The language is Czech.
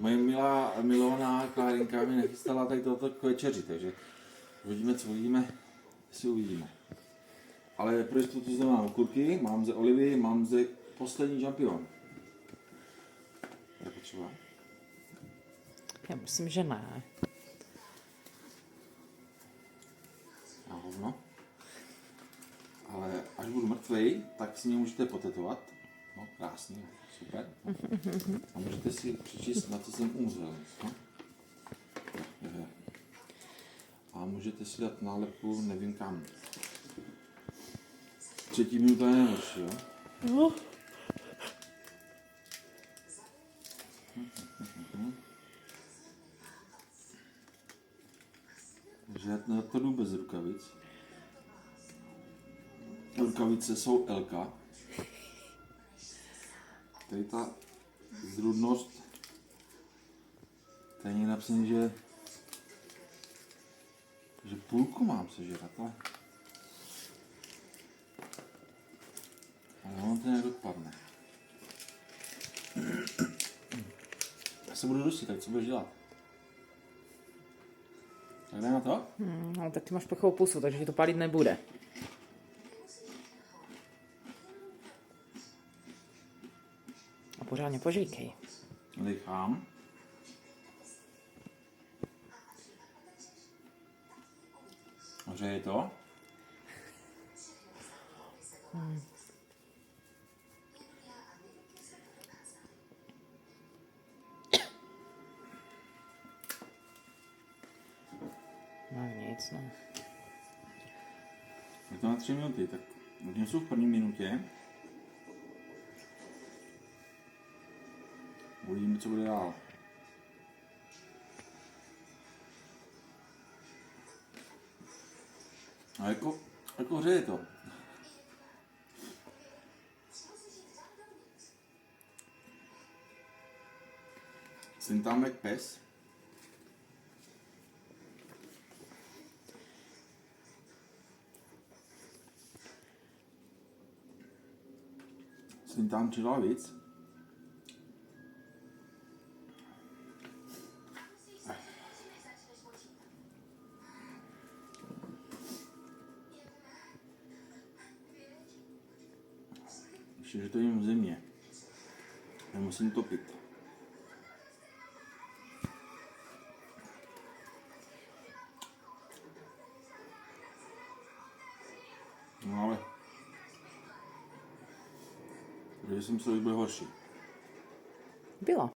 moje milovaná Klárinka mi nachystala tady toto k večeři, takže uvidíme, co uvidíme, jestli uvidíme. Ale pro jistotu zde mám okurky, mám zde olivy, mám zde poslední žampion. Je potřeba? Já myslím, že ne. A hovno. Ale až budu mrtvej, tak si mě můžete potetovat. No, krásný, super. A můžete si přečíst, na co jsem umřel. No? A můžete si dát nálepku, nevím kam. 3. minuta je nejhorší, jo? No. Takže já to jdu bez rukavic. Rukavice jsou LK. Tady ta zrudnost, tady je napsané, že půlku mám sežrat, ale ono to nedopadne. Já se budu dusit, tak co budeš dělat? Tak jdeme na to? Ale tak ty máš plechovou pusu, takže ti to pálit nebude. A pořádně požíkej. Nechám. Hřeje to? No nic, no. Je to na 3 minuty, tak hodně jsou v první minutě. Uvidíme, co bude dál. A jako hřeje to. Jsem tam jak pes. Jsem tam čím dál víc. Ještě, že to jím v zimě. Nemusím topit. No ale... Takže jsem myslel, že bude horší. Bylo.